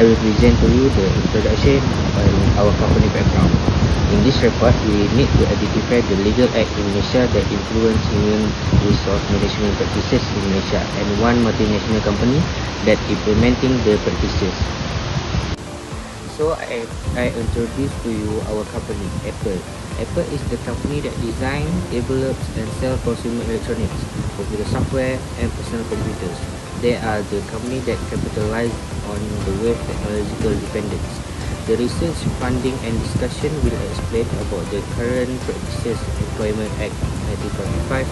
I will present to you the introduction and our company background. In this report, we need to identify the legal act in Malaysia that influence human resource management practices in Malaysia and one multinational company that implementing the practices. So I introduce to you our company, Apple. Apple is the company that designs, develops and sells consumer electronics, computer software and personal computers. They are the company that capitalize on the wave technological dependence. The research, funding and discussion will explain about the current practices, Employment Act 1945,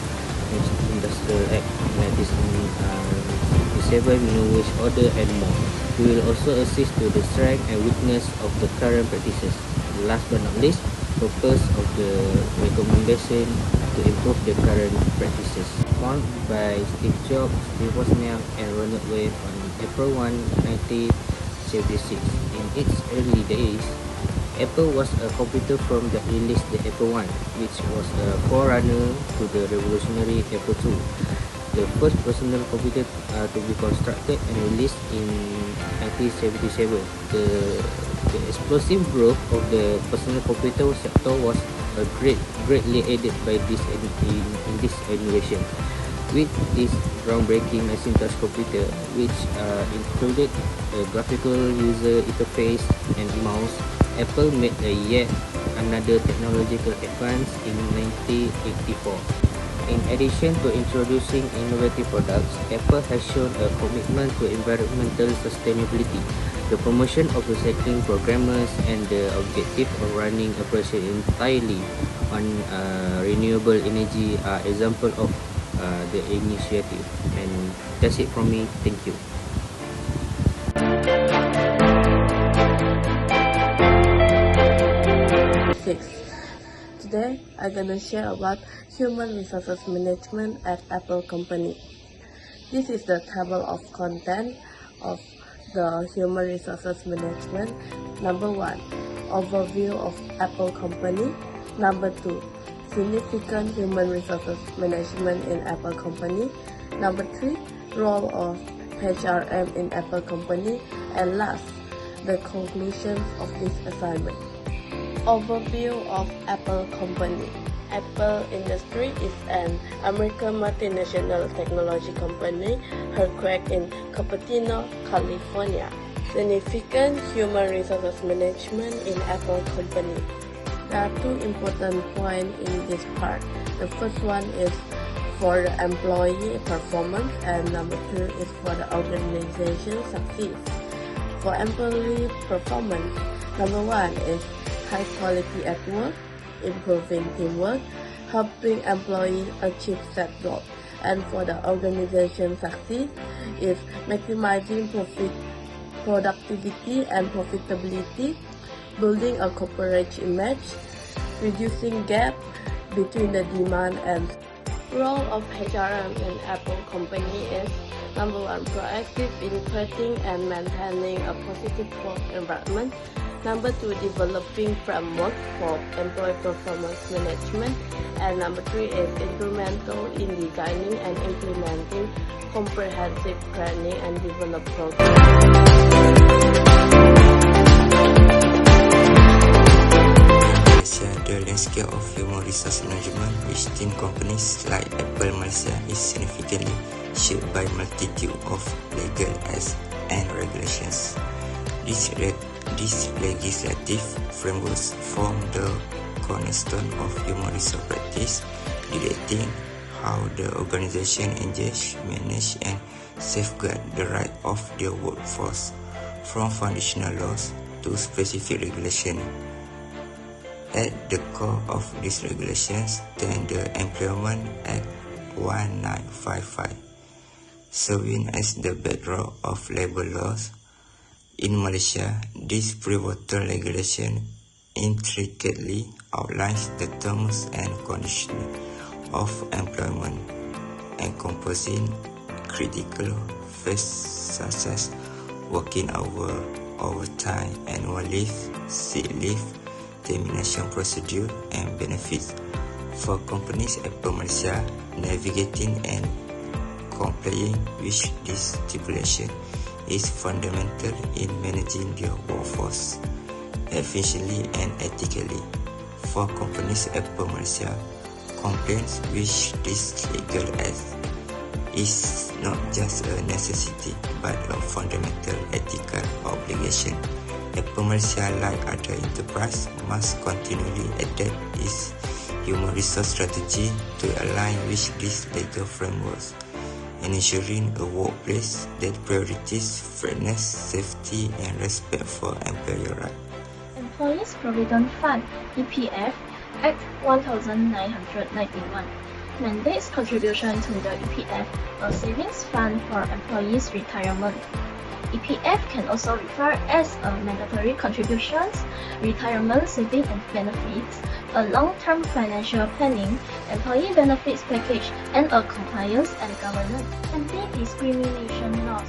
Industrial Act 1967, Minimum Wage Order and more. We will also assist to the strength and weakness of the current practices. Last but not least, purpose of the recommendation to improve the current practices. Founded by Steve Jobs, Steve Wozniak and Ronald Wayne on April 1, 1976. In its early days, Apple was a computer firm that released the Apple I, which was a forerunner to the revolutionary Apple II. The first personal computer to be constructed and released in 1977. The explosive growth of the personal computer sector was greatly aided by this innovation. With this groundbreaking Macintosh computer, which included a graphical user interface and mouse, Apple made yet another technological advance in 1984. In addition to introducing innovative products, Apple has shown a commitment to environmental sustainability. The promotion of recycling programmers and the objective of running operation entirely on renewable energy are examples of the initiative. And that's it from me. Thank you. Today, I'm gonna share about human resources management at Apple company. This is the table of content of the human resources management. Number 1, overview of Apple company. Number 2, significant human resources management in Apple company. Number 3, role of HRM in Apple company. And last, the conclusions of this assignment. Overview of Apple company. Apple Industries is an American multinational technology company headquartered in Cupertino, California. Significant human resources management in Apple company. There are two important points in this part. The first one is for the employee performance and number 2 is for the organization success. For employee performance, number 1 is high quality at work, improving teamwork, helping employees achieve set goals. And for the organization success is maximizing productivity and profitability, building a corporate image, reducing gap between the demand and role of HRM in Apple company is number 1, proactive in creating and maintaining a positive work environment. Number 2, developing framework for employee performance management. And number 3 is instrumental in designing and implementing comprehensive training and development programs. Malaysia, the landscape of human resource management within companies like Apple Malaysia is significantly shaped by multitude of legal acts and regulations. These legislative frameworks form the cornerstone of human resource practice, dictating how the organization engage, manage, and safeguard the right of their workforce, from foundational laws to specific regulations. At the core of these regulations stand the Employment Act 1955, serving as the bedrock of labor laws. In Malaysia, this pivotal regulation intricately outlines the terms and conditions of employment, encompassing critical facets such as working hour, overtime, annual leave, sick leave, termination procedure, and benefits. For companies Apple Malaysia, navigating and complying with this stipulation is fundamental in managing their workforce efficiently and ethically. For companies Apple Malaysia, compliance with this legal act is not just a necessity but a fundamental ethical obligation. Apple Malaysia, like other enterprises, must continually adapt its human resource strategy to align with these legal frameworks, and ensuring a workplace that prioritizes fairness, safety, and respect for employee rights. Employees Provident Fund (EPF) Act 1991 mandates contribution to the EPF, a savings fund for employees' retirement. EPF can also refer as a mandatory contributions, retirement saving and benefits, a long-term financial planning, employee benefits package, and a compliance and governance. Anti-discrimination laws.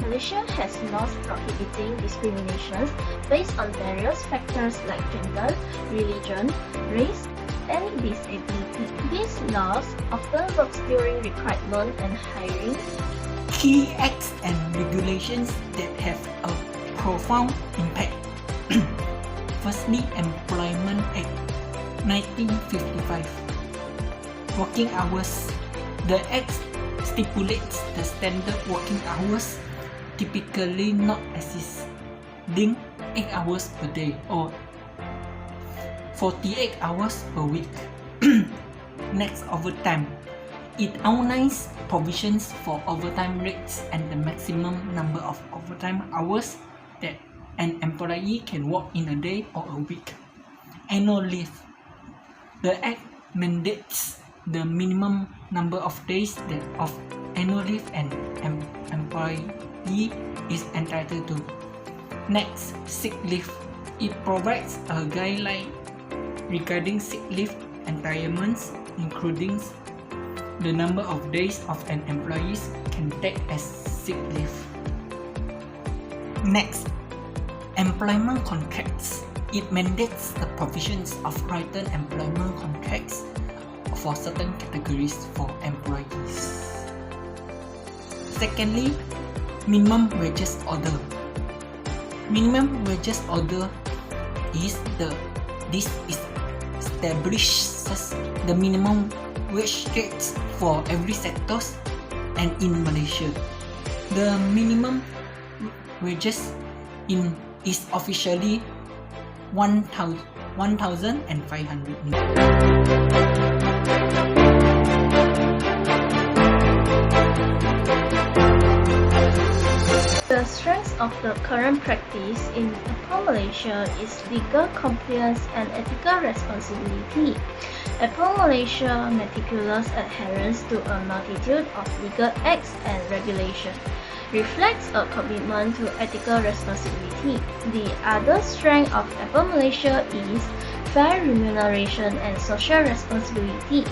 Malaysia has laws prohibiting discriminations based on various factors like gender, religion, race, and disability. These laws often work during recruitment and hiring. Key acts and regulations that have a profound impact. Firstly, Employment Act 1955. Working hours. The Act stipulates the standard working hours typically not exceeding 8 hours per day or 48 hours per week. Next, overtime. It outlines provisions for overtime rates and the maximum number of overtime hours that an employee can work in a day or a week. Annual leave. The Act mandates the minimum number of days that of annual leave an employee is entitled to. Next, sick leave. It provides a guideline regarding sick leave entitlements, including the number of days of an employee can take as sick leave. Next, employment contracts. It mandates the provisions of written employment contracts for certain categories for employees. Secondly, minimum wages order. Minimum wages order establishes the minimum wage rates for every sector and in Malaysia. The minimum wages is officially 1,500. The strength of the current practice in Apple Malaysia is legal compliance and ethical responsibility. Apple Malaysia meticulous adherence to a multitude of legal acts and regulations reflects a commitment to ethical responsibility. The other strength of Apple Malaysia is fair remuneration and social responsibility.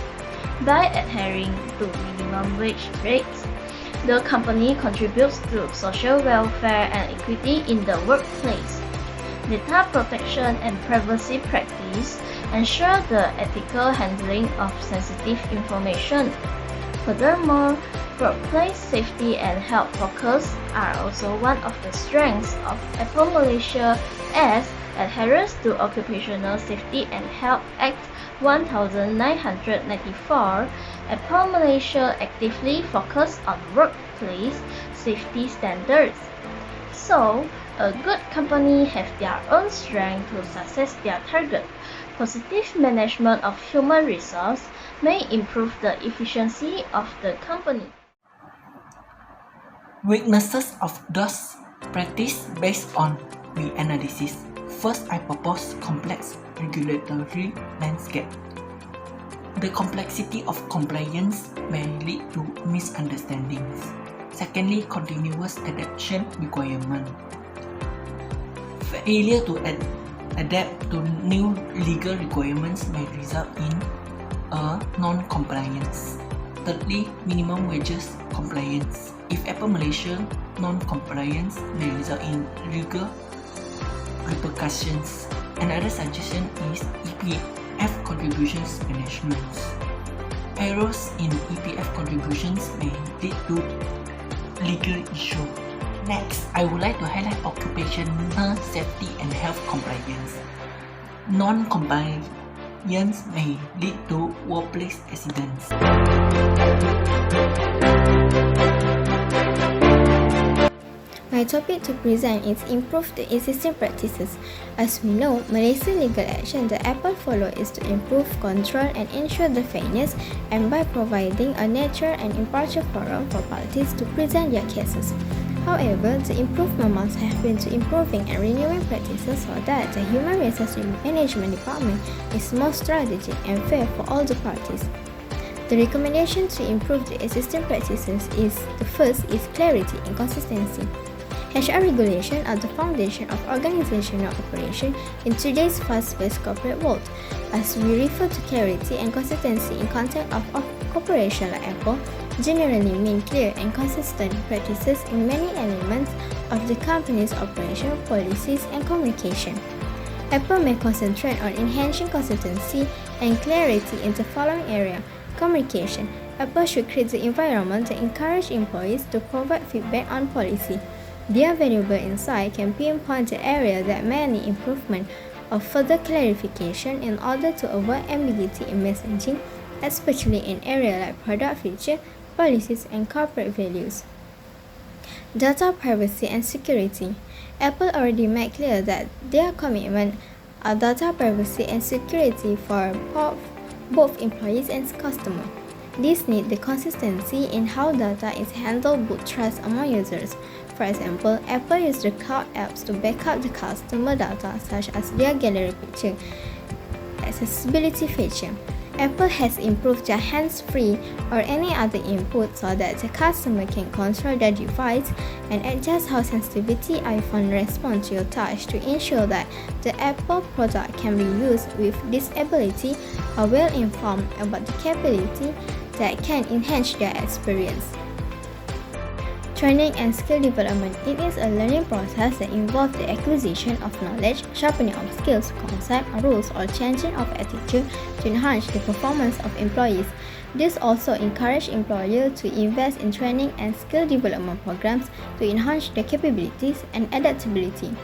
By adhering to minimum wage rates, the company contributes to social welfare and equity in the workplace. Data protection and privacy practice ensure the ethical handling of sensitive information. Furthermore, workplace safety and health focus are also one of the strengths of Apple Malaysia, as adherence to Occupational Safety and Health Act 1994, Apple Malaysia actively focus on workplace safety standards. So, a good company have their own strength to success their target. Positive management of human resource may improve the efficiency of the company. Weaknesses of those practice based on the analysis. First, I propose complex regulatory landscape. The complexity of compliance may lead to misunderstandings. Secondly, continuous adaptation requirement. Failure to adapt to new legal requirements may result in a non-compliance. Thirdly, minimum wages compliance. If Apple Malaysia non-compliance may result in legal repercussions. Another suggestion is EPF contributions management. Errors in EPF contributions may lead to legal issue. Next, I would like to highlight occupational safety and health compliance. Non-compliance may lead to workplace accidents. My topic to present is improve the existing practices. As we know, Malaysian legal action that Apple follow is to improve, control and ensure the fairness, and by providing a natural and impartial forum for parties to present their cases. However, the improvement must have been to improving and renewing practices so that the Human Resources Management Department is more strategic and fair for all the parties. The recommendation to improve the existing practices is the first is clarity and consistency. HR regulation are the foundation of organizational operation in today's fast-paced corporate world. As we refer to clarity and consistency in context of corporation like Apple, generally mean clear and consistent practices in many elements of the company's operation, policies, and communication. Apple may concentrate on enhancing consistency and clarity in the following area. Communication. Apple should create the environment that encourage employees to provide feedback on policy. Their valuable insight can pinpoint the area that may need improvement or further clarification in order to avoid ambiguity in messaging, especially in areas like product feature, policies, and corporate values. Data privacy and security. Apple already made clear that their commitment are data privacy and security for both employees and customers. This needs the consistency in how data is handled with trust among users. For example, Apple uses the cloud apps to back up the customer data such as their gallery picture accessibility feature. Apple has improved their hands-free or any other input so that the customer can control their device and adjust how sensitivity iPhone responds to your touch to ensure that the Apple product can be used with disability or well-informed about the capability that can enhance their experience. Training and skill development. It is a learning process that involves the acquisition of knowledge, sharpening of skills, concepts, rules, or changing of attitude to enhance the performance of employees. This also encourages employers to invest in training and skill development programs to enhance their capabilities and adaptability.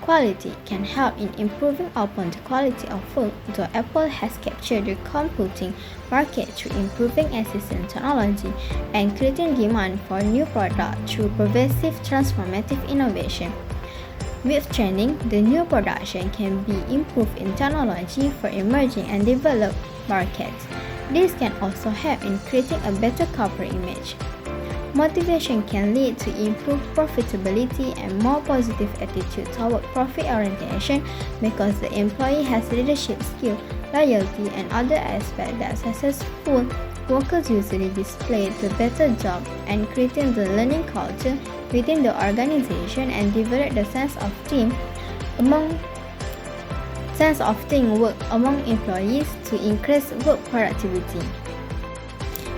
Quality can help in improving upon the quality of work, though Apple has captured the computing market through improving existing technology and creating demand for new products through pervasive transformative innovation. With training, the new production can be improved in technology for emerging and developed markets. This can also help in creating a better corporate image. Motivation can lead to improved profitability and more positive attitude toward profit orientation because the employee has leadership skill, loyalty, and other aspects that successful workers usually display to better job and creating the learning culture within the organization and develop the sense of teamwork among employees to increase work productivity.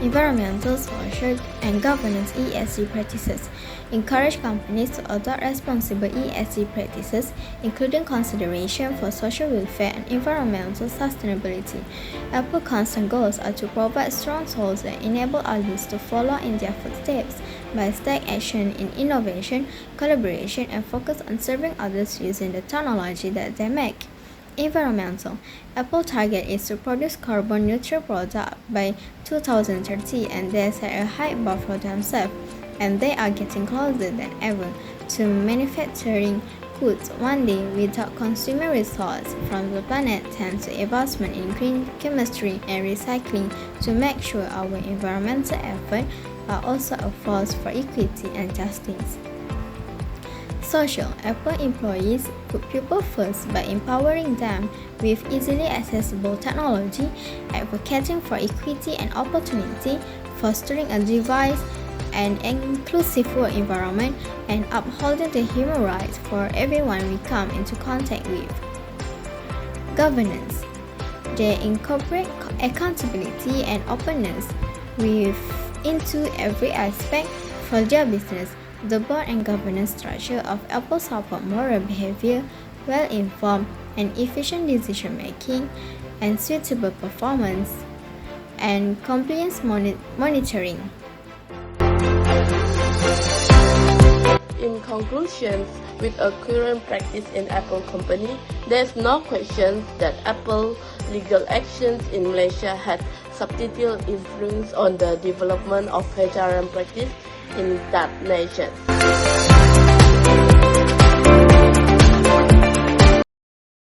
Environmental, social, and governance ESG practices. Encourage companies to adopt responsible ESG practices, including consideration for social welfare and environmental sustainability. Apple's constant goals are to provide strong tools that enable others to follow in their footsteps by take action in innovation, collaboration, and focus on serving others using the technology that they make. Environmental. Apple's target is to produce carbon neutral products by 2030 and they set a high bar for themselves, and they are getting closer than ever to manufacturing goods one day without consuming resources from the planet thanks to investment in green chemistry and recycling to make sure our environmental efforts are also a force for equity and justice. Social. Apple employees put people first by empowering them with easily accessible technology, advocating for equity and opportunity, fostering a diverse and inclusive work environment, and upholding the human rights for everyone we come into contact with. Governance. They incorporate accountability and openness into every aspect for their business. The board and governance structure of Apple support moral behavior, well-informed and efficient decision-making, and suitable performance and compliance monitoring. In conclusion, with a current practice in Apple company, there's no question that Apple legal actions in Malaysia had substantial influence on the development of HRM practice in that nation.